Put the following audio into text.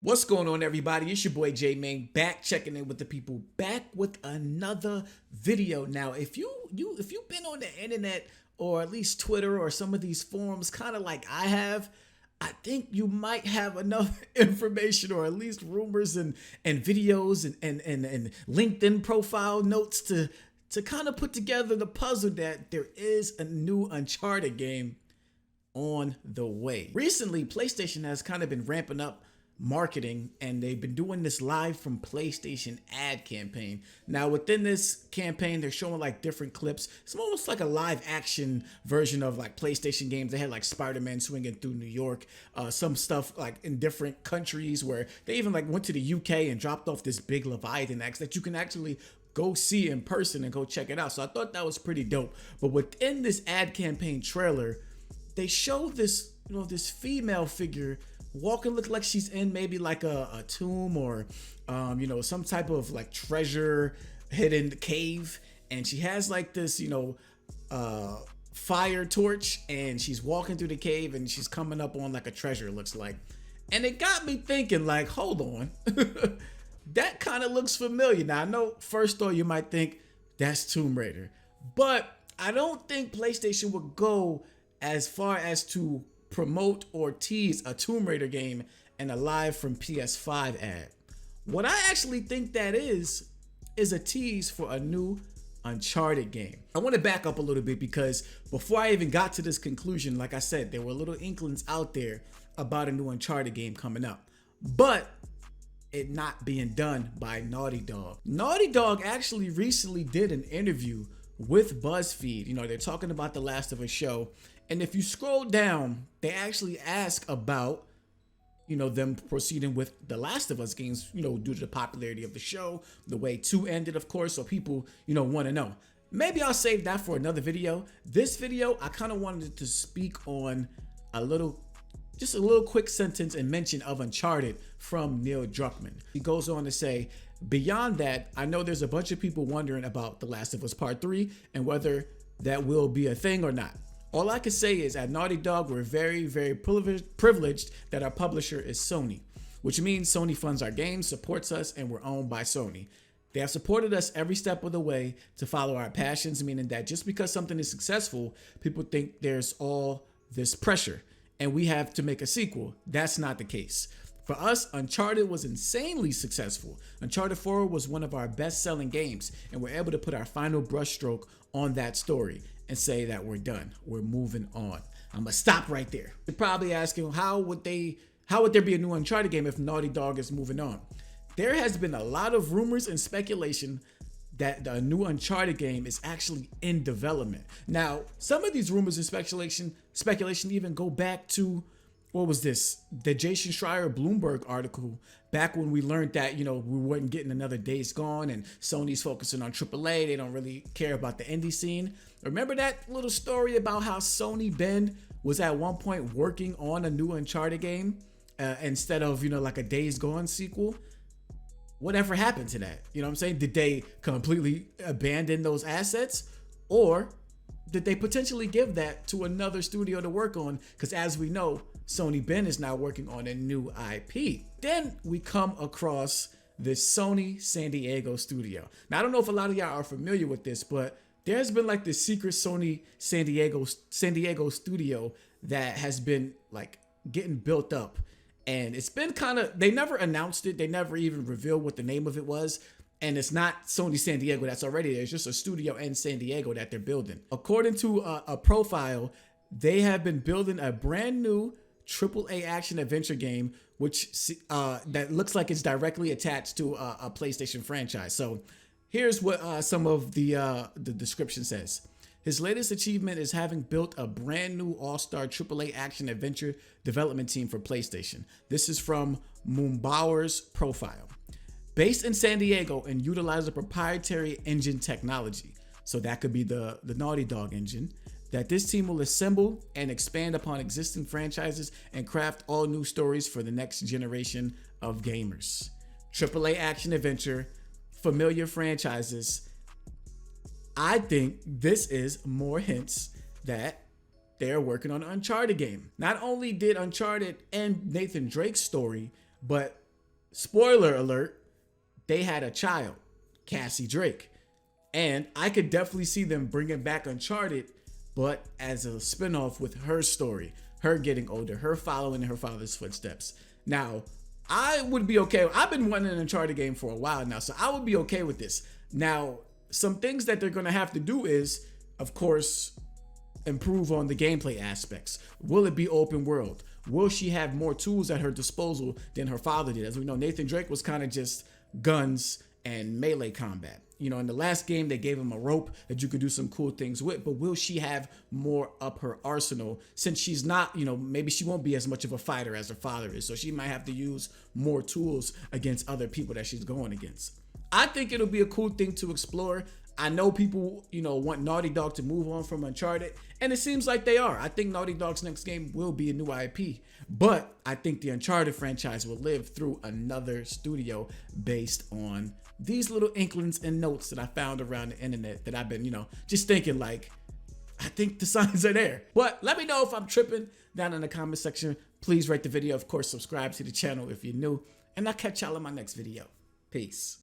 What's going on, everybody? It's your boy J Main, back checking in with the people, back with another video. Now, if you've been on the internet or at least Twitter or some of these forums, kind of like I have, I think you might have enough information or at least rumors and videos and LinkedIn profile notes to kind of put together the puzzle that there is a new Uncharted game on the way. Recently, PlayStation has kind of been ramping up marketing, and they've been doing this live from PlayStation ad campaign. Now, within this campaign, they're showing like different clips. It's almost like a live action version of like PlayStation games. They had like Spider-Man swinging through New York, some stuff like in different countries where they even like went to the UK and dropped off this big Leviathan X that you can actually go see in person and go check it out. So I thought that was pretty dope. But within this ad campaign trailer, they show this, this female figure walking, look like she's in maybe like a tomb or some type of like treasure hidden cave, and she has like this fire torch, and she's walking through the cave and she's coming up on like a treasure, it looks like. And it got me thinking, like, hold on. That kind of looks familiar. Now I know first thought you might think that's Tomb Raider, but I don't think PlayStation would go as far as to promote or tease a Tomb Raider game in a live from PS5 ad. What I actually think that is a tease for a new Uncharted game. I want to back up a little bit because before I even got to this conclusion, like I said, there were little inklings out there about a new Uncharted game coming up, but it not being done by Naughty Dog. Naughty Dog actually recently did an interview with BuzzFeed. They're talking about the Last of Us show. And if you scroll down, they actually ask about, them proceeding with the Last of Us games, due to the popularity of the show, the way 2 ended, of course, so people, want to know. Maybe I'll save that for another video. This video, I kind of wanted to speak on just a little quick sentence and mention of Uncharted from Neil Druckmann. He goes on to say, beyond that, I know there's a bunch of people wondering about The Last of Us Part 3 and whether that will be a thing or not. All I can say is at Naughty Dog, we're very, very privileged that our publisher is Sony, which means Sony funds our games, supports us, and we're owned by Sony. They have supported us every step of the way to follow our passions, meaning that just because something is successful, people think there's all this pressure and we have to make a sequel. That's not the case. For us, Uncharted was insanely successful. Uncharted 4 was one of our best-selling games, and we're able to put our final brushstroke on that story and say that we're done. We're moving on. I'm gonna stop right there. You're probably asking, how would there be a new Uncharted game if Naughty Dog is moving on? There has been a lot of rumors and speculation that the new Uncharted game is actually in development. Now, some of these rumors and speculation even go back to, what was this? The Jason Schreier Bloomberg article back when we learned that, we weren't getting another Days Gone and Sony's focusing on AAA. They don't really care about the indie scene. Remember that little story about how Sony Ben was at one point working on a new Uncharted game instead of, like a Days Gone sequel? Whatever happened to that? You know what I'm saying? Did they completely abandon those assets, or did they potentially give that to another studio to work on? Because as we know, Sony Ben is now working on a new IP. Then we come across this Sony San Diego studio. Now, I don't know if a lot of y'all are familiar with this, but there's been like this secret Sony San Diego studio that has been like getting built up. And it's been they never announced it. They never even revealed what the name of it was. And it's not Sony San Diego that's already there. It's just a studio in San Diego that they're building. According to a profile, they have been building a brand new AAA action adventure game, which that looks like it's directly attached to a PlayStation franchise. So here's what some of the description says. His latest achievement is having built a brand new all-star AAA action adventure development team for PlayStation. This is from Moonbauer's profile. Based in San Diego and utilize a proprietary engine technology, so that could be the Naughty Dog engine, that this team will assemble and expand upon existing franchises and craft all new stories for the next generation of gamers. AAA action adventure, familiar franchises. I think this is more hints that they're working on an Uncharted game. Not only did Uncharted end Nathan Drake's story, but Spoiler alert, they had a child, Cassie Drake. And I could definitely see them bringing back Uncharted, but as a spinoff with her story, her getting older, her following in her father's footsteps. Now, I would be okay. I've been wanting an Uncharted game for a while now, so I would be okay with this. Now, some things that they're going to have to do is, of course, improve on the gameplay aspects. Will it be open world? Will she have more tools at her disposal than her father did? As we know, Nathan Drake was kind of just guns and melee combat. You know, in the last game, they gave him a rope that you could do some cool things with, but will she have more up her arsenal since she's not, you know, maybe she won't be as much of a fighter as her father is. So she might have to use more tools against other people that she's going against. I think it'll be a cool thing to explore. I know people, you know, want Naughty Dog to move on from Uncharted, and it seems like they are. I think Naughty Dog's next game will be a new IP, but I think the Uncharted franchise will live through another studio based on these little inklings and notes that I found around the internet that I've been, you know, just thinking like, I think the signs are there. But let me know if I'm tripping down in the comment section. Please rate the video. Of course, subscribe to the channel if you're new, and I'll catch y'all in my next video. Peace.